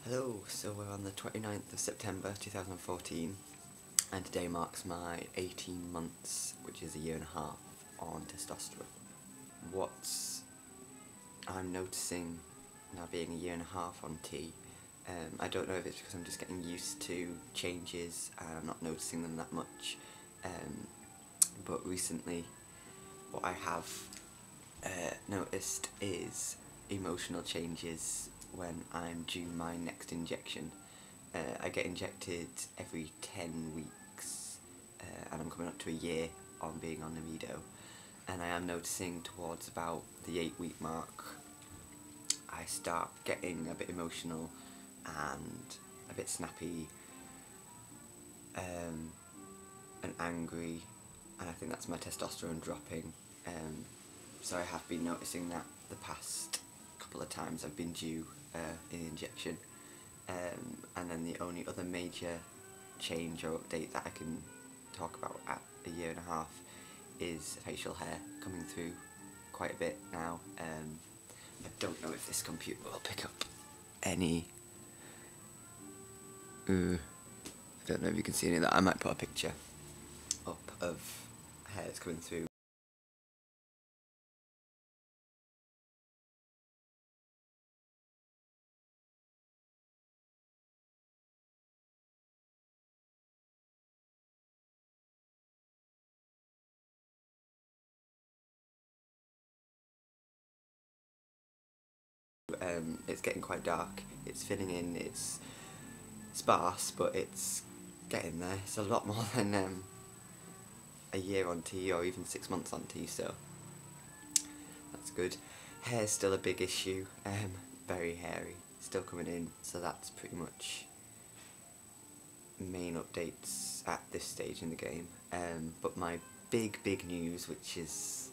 Hello, so we're on the 29th of September 2014 and today marks my 18 months, which is a year and a half, on testosterone. What I'm noticing now being a year and a half on T, I don't know if it's because I'm just getting used to changes and I'm not noticing them that much, but recently what I have noticed is emotional changes when I'm due my next injection. I get injected every 10 weeks and I'm coming up to a year on being on Namido, and I am noticing towards about the 8-week mark I start getting a bit emotional and a bit snappy and angry, and I think that's my testosterone dropping. So I have been noticing that the past couple of times I've been due an injection, and then the only other major change or update that I can talk about at a year and a half is facial hair coming through quite a bit now. I don't know if this computer will pick up any, I don't know if you can see any of that. I might put a picture up of hairs coming through. It's getting quite dark, it's filling in, it's sparse, but it's getting there. It's a lot more than a year on T or even 6 months on T, so that's good. Hair's still a big issue, very hairy, still coming in, so that's pretty much main updates at this stage in the game. But my big news, which is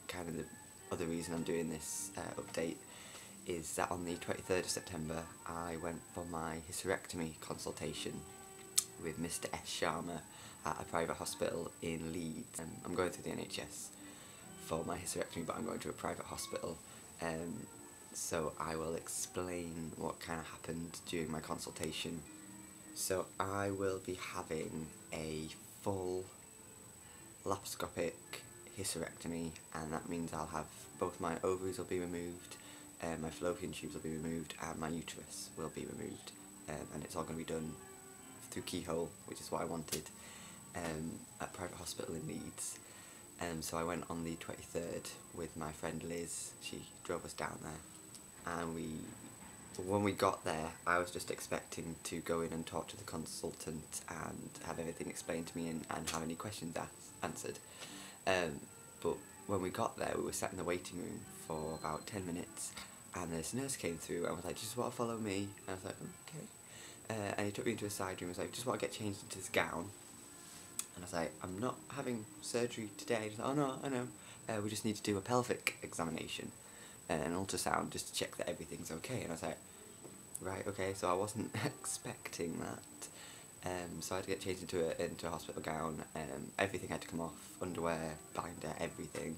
kind of the other reason I'm doing this update, is that on the 23rd of September I went for my hysterectomy consultation with Mr. S. Sharma at a private hospital in Leeds. I'm going through the NHS for my hysterectomy, but I'm going to a private hospital, so I will explain what kind of happened during my consultation. So I will be having a full laparoscopic hysterectomy, and that means I'll have both my ovaries will be removed, my fallopian tubes will be removed, and my uterus will be removed, and it's all going to be done through keyhole, which is what I wanted, at private hospital in Leeds. So I went on the 23rd with my friend Liz. She drove us down there, and when we got there I was just expecting to go in and talk to the consultant and have everything explained to me and have any questions answered, but when we got there we were sat in the waiting room for about 10 minutes and this nurse came through and was like, "Just want to follow me?" And I was like, "Okay." And he took me into a side room and was like, "Just want to get changed into this gown." And I was like, "I'm not having surgery today." He's like, "Oh no, I know, we just need to do a pelvic examination, an ultrasound, just to check that everything's okay." And I was like, right, okay, so I wasn't expecting that. So I had to get changed into a hospital gown, everything had to come off, underwear, binder, everything.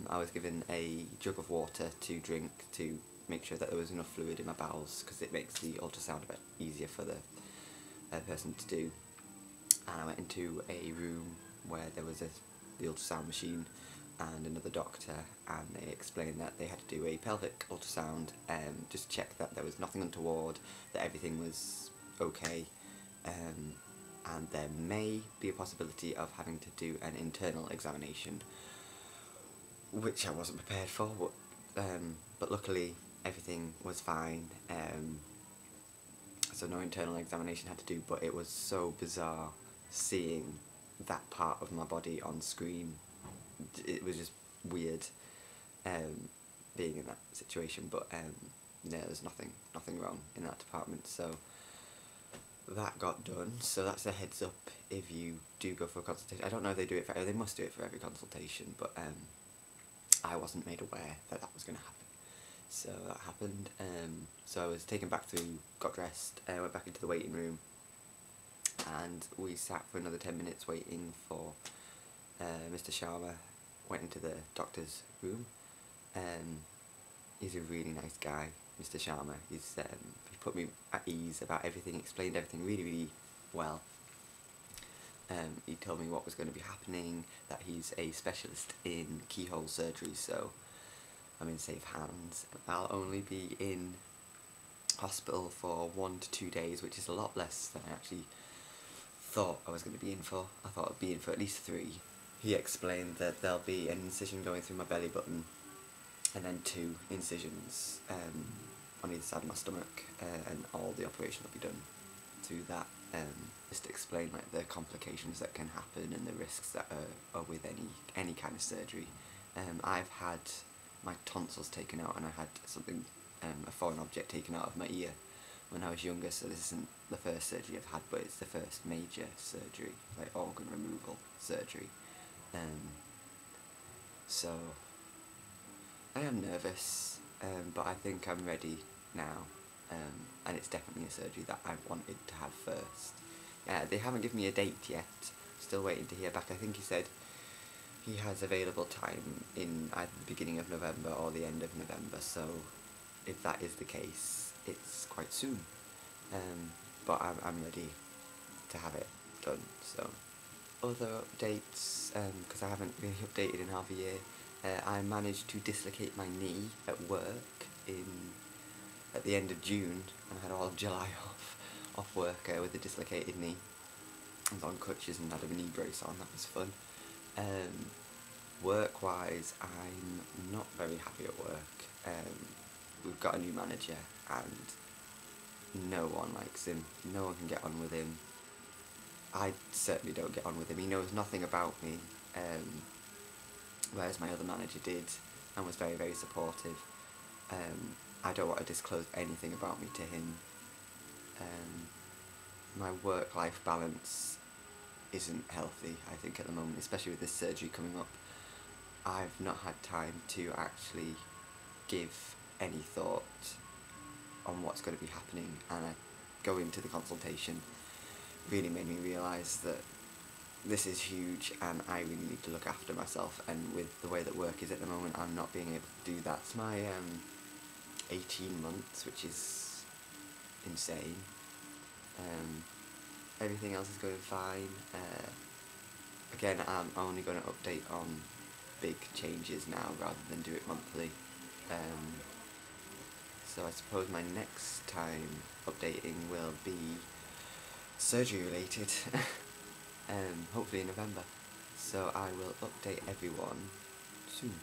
I was given a jug of water to drink to make sure that there was enough fluid in my bowels, because it makes the ultrasound a bit easier for the person to do. And I went into a room where there was the ultrasound machine and another doctor, and they explained that they had to do a pelvic ultrasound, just to check that there was nothing untoward, that everything was okay, and there may be a possibility of having to do an internal examination, which I wasn't prepared for, but luckily everything was fine, so no internal examination had to do. But it was so bizarre seeing that part of my body on screen. It was just weird, being in that situation, but yeah, there's nothing wrong in that department, so that got done. So that's a heads up if you do go for a consultation. I don't know if they do it for, they must do it for every consultation, but I wasn't made aware that that was going to happen. So that happened. So I was taken back through, got dressed, went back into the waiting room, and we sat for another 10 minutes waiting for Mr. Sharma. Went into the doctor's room. He's a really nice guy, Mr. Sharma. He's put me at ease about everything, explained everything really, really well. He told me what was going to be happening, that he's a specialist in keyhole surgery, so I'm in safe hands. I'll only be in hospital for 1 to 2 days, which is a lot less than I actually thought I was going to be in for. I thought I'd be in for at least 3. He explained that there'll be an incision going through my belly button, and then 2 incisions on either side of my stomach, and all the operation will be done through that. Just to explain like the complications that can happen and the risks that are with any kind of surgery. I've had my tonsils taken out, and I had something, a foreign object taken out of my ear when I was younger, so this isn't the first surgery I've had, but it's the first major surgery, like organ removal surgery. So I am nervous, but I think I'm ready now, and it's definitely a surgery that I wanted to have first. They haven't given me a date yet, still waiting to hear back. I think he said he has available time in either the beginning of November or the end of November, so if that is the case, it's quite soon. But I'm ready to have it done. So other updates, because I haven't really updated in half a year, I managed to dislocate my knee at work at the end of June. I had all of July off work with a dislocated knee. I was on crutches and had a knee brace on. That was fun. Work-wise, I'm not very happy at work. We've got a new manager, and no one likes him. No one can get on with him. I certainly don't get on with him. He knows nothing about me, whereas my other manager did, and was very, very supportive. I don't want to disclose anything about me to him. My work-life balance isn't healthy, I think, at the moment, especially with this surgery coming up. I've not had time to actually give any thought on what's going to be happening, and going to the consultation really made me realise that this is huge, and I really need to look after myself, and with the way that work is at the moment, I'm not being able to do that. It's my 18 months, which is insane. Everything else is going fine. Again, I'm only going to update on big changes now rather than do it monthly. So I suppose my next time updating will be surgery related, hopefully in November. So I will update everyone soon.